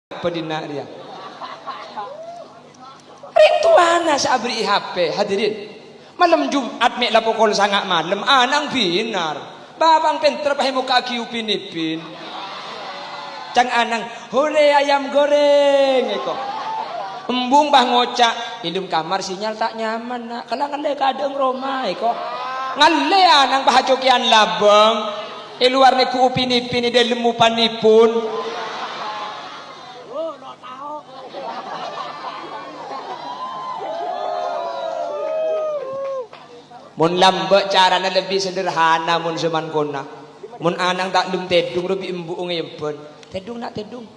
pedina dia. Itu mana sabri HP hadirin. Malam Jumat mek la pukul sangat malam anang binar. Babang pinter pahe muka kiu pinipin. Cang anang hore ayam goreng eko. Embung bah ngocak, indum kamar sinyal tak nyaman nak. Kalau ngale kadang Roma eko. Ngale anang bah cokian labeng. Luar ni ku upin-ipin di lemu panipun. Mun lambe carana lebih sederhana mun zaman kona. Mun anang tak lum tedung lebih embu ngeben. Tedung nak tedung.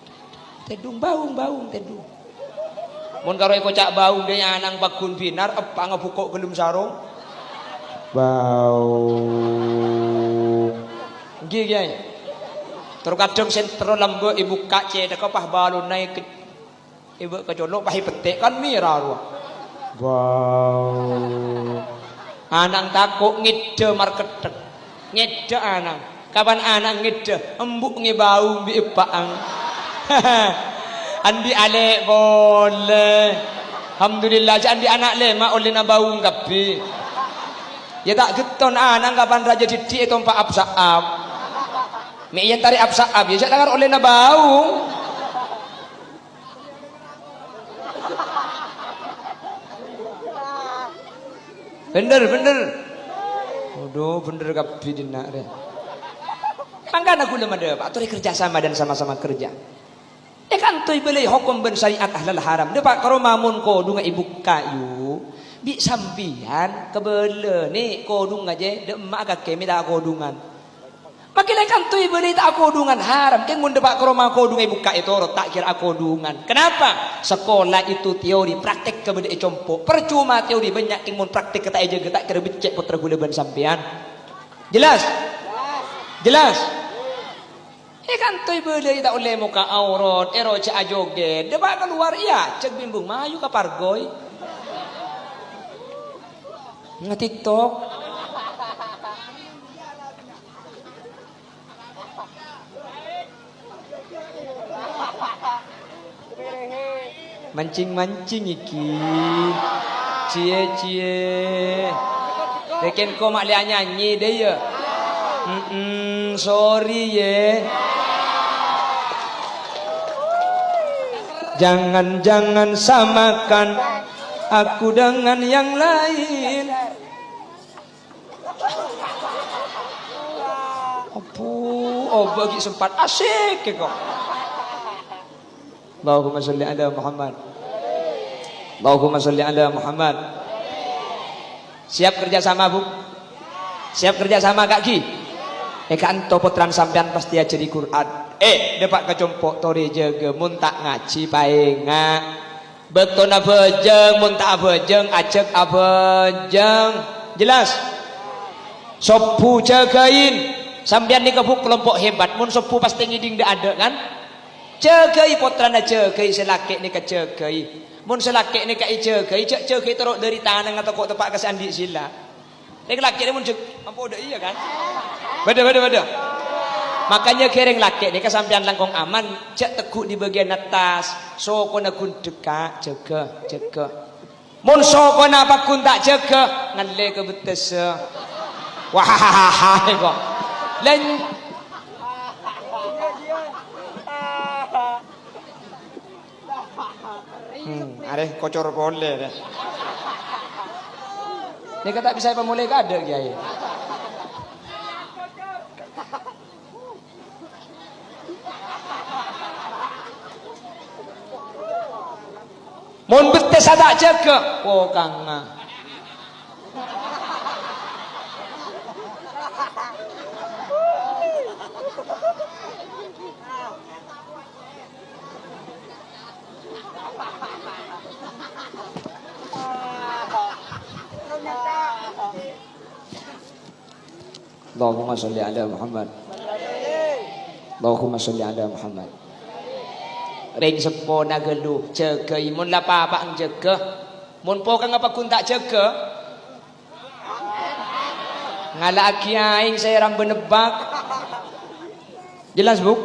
Tedung baung tedung. Mun karo kocak baung de anang bakun binar apa ngabukok gelum sarung. Baung. Nggih Kyai. Terus kadang sentro lambe ibu kak ce dak pah balun naik ibu kecolok pah petik kan mira ru. Wow. Anang takut ngide marketek. Ngide anang. Kapan anang ngide embuk nge bau bi epaang. Andi ale boleh. Alhamdulillah andi anak lema oleh na bau ngapi. Ya tak geton anang kapan raja didik itu empat absaab. Mek yang tarik absaab ya jak dengar oleh na bau. Bener. Aduh bener kapi dina re. Mangkana kula made Pak turi kerja sama dan sama-sama kerja. Ya kan toy beli hukum ben syariat ahlal haram. De Pak karo mamun kodu nga ibu kayu. Bi sampian kebele ni kodung aja de emak kakek minta kodungan. Makile kan toy beli tak kodungan haram. Kan mun de Pak karo ma kodung ibu ka itu tak kira kodungan. Kenapa? Sekolah itu teori, praktek kebede compo. Percuma teori banyak king mun praktek kata aja tak kira becek putra gula ben sampean. Jelas? Jelas? Kan toy beli tak oleh muka aurat, ero cek ajoge. De Pak keluar iya, cek bimbung mayu ka pargoy. Nge-TikTok. Mancing-mancing iki. Cie. Reken ko mak lihat nyanyi deh ya. Sorry ye. Jangan samakan aku dengan yang lain. Bagi sempat asik kok. Allahumma sholli ala Muhammad. Allahumma sholli ala Muhammad. Siap kerja sama Bu? Siap kerja sama Kak Ki? Kan topotran sampean pasti aja di Quran. Depak kecompok tori jaga mun tak ngaji paenga. Beton abejeng mun tak abejeng ajek abejeng. Jelas? Sopu jagain. Sampean ni kebuk kelompok hebat mun sopu pasti ngiding dak ada kan? Jagai potrana jagai selaki ni ka jagai. Mun selaki ni ka jagai, jagai teruk dari tanah atau kok tepak ke andi sila. Nek laki ni mun ampo dak iya kan? Beda. Makanya kereng laki ni kesampian langkong aman, cek teguk di bagian atas. Soko na kun deka jaga. Mun soko na apa kun tak jaga, ngalle ke betes. Wah kok. Len are kocor boleh deh. Ini kata bisa pemulai kada Kiai. Mun betes ada jaga. Oh kanga. Allahumma sholli ala Muhammad. Allahumma sholli ala Muhammad. Ring sepo na geluh jaga mun la apa ang jaga. Mun po kang apa kun tak jaga. Ngala kiai saya ram benebak. Jelas Bu?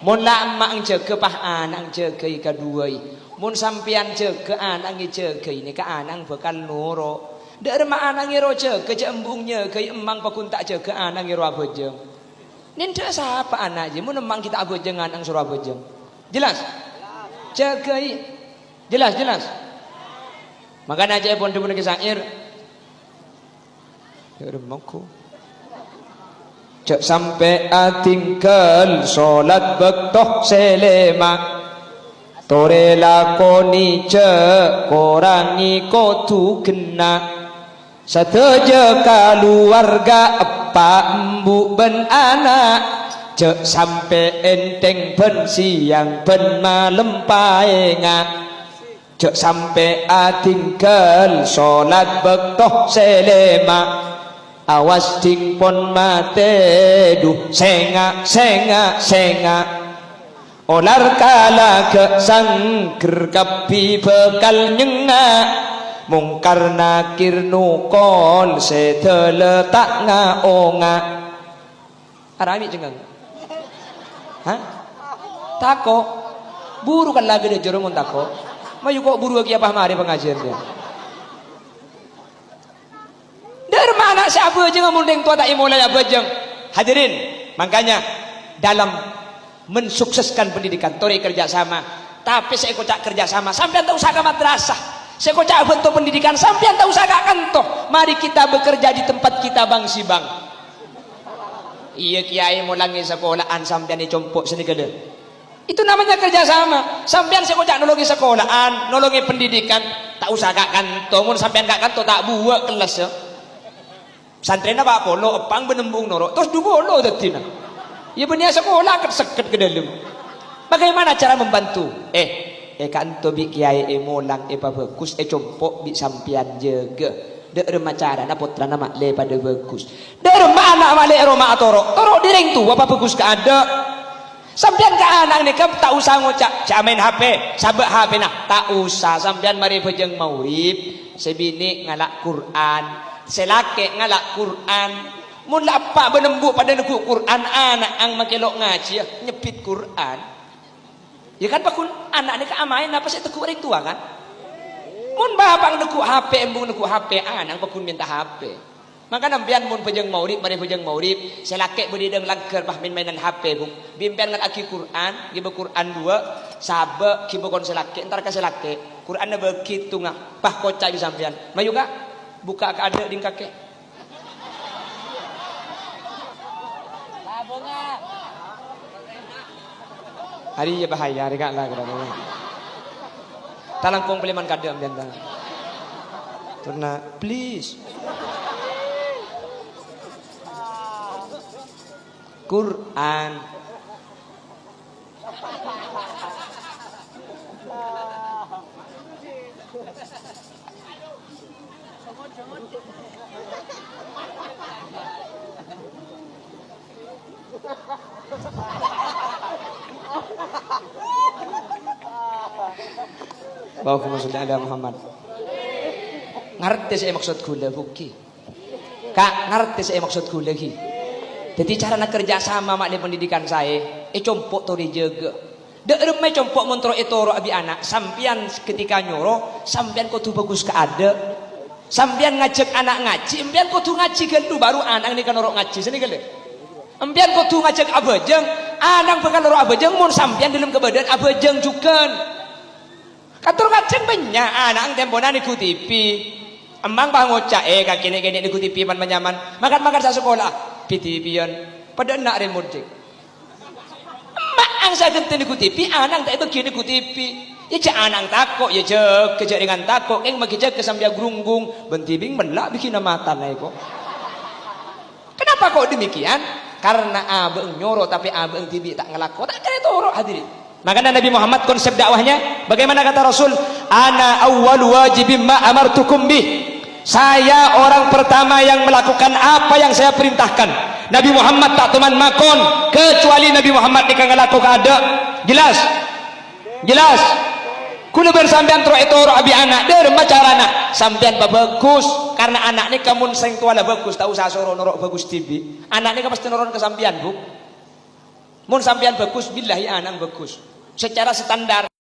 mun nak emak jaga pah anak jaga kedua mun sampean jaga anak jaga ini ka anak bakal nuro dak mak anak ro jaga ke embungnya ke emang pakun tak jaga anak ro abojeng nin dak siapa anak je mun emang kita abojeng anak suruh abojeng jelas jaga jelas makanya aja pun dipun kisair ya remangku cek sampai tinggal salat bektoh selema tore lakoni cek korangi kotu kena seteja keluarga apa embu ben anak cek sampai enteng ben siang ben malam paenga cek sampai tinggal salat bektoh selema awas ting pon mate du senga olar kala ke sangker kapi bekal nyenga mungkar nakir nukol seteletak ngaonga arami jengang hah tako buru kan lagi deh jorong tako mayu kok buru lagi apa mari pengajarnya mana siapa aja ngamundeng tua tak imulai apa jeng hadirin makanya dalam mensukseskan pendidikan tori kerjasama tapi saya kocak kerjasama sampai tak usah ke madrasah saya kocak bentuk pendidikan sampai tak usah ke kantor mari kita bekerja di tempat kita bang si bang iya kiai mulangi sekolahan sampai ni compok sini kede itu namanya kerjasama sampai saya kocak nolongi sekolahan nolongi pendidikan tak usah ke kantor mun sampai ke kantor tak buat kelas ya santrena pak polo epang benembung norok terus du polo datina ya benih sekolah seket ke dalam bagaimana cara membantu kanto bi kiai molang bagus compok bi sampian jaga dek remah cara na putra nama le pada bagus dek remah anak male roma torok direng tu apa bagus ke ada sampian ke anak ni kan tak usah ngocak main HP sabak HP nah tak usah sampian mari bejeng maurib sebini ngalak Quran selake ngalak Quran mun apa benembu pada neku Quran anak ang makelok ngaji ya nyepit Quran ya kan pakun anak ni keamain apa sih teku orang tua kan mun bapak neku HP embung neku HP anak pakun minta HP maka nampian mun pejeng maurib mari pejeng maurib selake bedideng langker bah mainan HP bung bimpian ngan aki Quran gibe Quran 2 sabe kibe kon selake entar ka selake Quran na begitu ngah bah kocai sampean mayu ka buka ke ada ding kakek hari ya bahaya hari kak lah kadang talangkong peliman kadang biar karena please Quran Allahumma sholli ala Muhammad. Ngerti saya maksud gula buki. Kak ngerti saya maksud gula lagi. Jadi cara nak kerja sama mak pendidikan saya, compok to dijaga. Dek remeh compok montro etoro abi anak, sampian ketika nyoro, sampian kau tu bagus ke ada. Sampian ngajak anak ngaji, sampian kau tu ngaji gendu baru anak ni kan orang ngaji sini gele. Sampian kau tu ngajak abajeng, anak bakal orang abajeng mun sampian dalam kebadan abajeng juga. Katur ngajeng banyak anak temponan ikut TV. Emang bah ngocak kaki-kaki ikut TV man menyaman. Makan sa sekolah. TV-an pada nak remote. Emak ang sa genten ikut TV, anak tak begini ikut TV. Ya cak anak takok, ya cak kejaringan takok, yang makijak kesambia grunggung, bentibing melak bikin mata naiko. Kenapa kok demikian? Karena abang nyoro tapi abang TV tak ngelakon. Tak kaya toro hadirin. Makanya Nabi Muhammad konsep dakwahnya bagaimana kata Rasul, ana awwal wajibim ma amartukum bih. Saya orang pertama yang melakukan apa yang saya perintahkan. Nabi Muhammad tak teman makon kecuali Nabi Muhammad nikah ngelakukan ada. Jelas? Jelas? Kulo bersampean tro itu abi anak der macarana sampean bagus karena anak ni kamun sing tua lah bagus tak usah soro norok bagus TV. Anak ni pasti noron ke sampean, Bu. Mun sampean bagus billahi anang bagus. Secara standar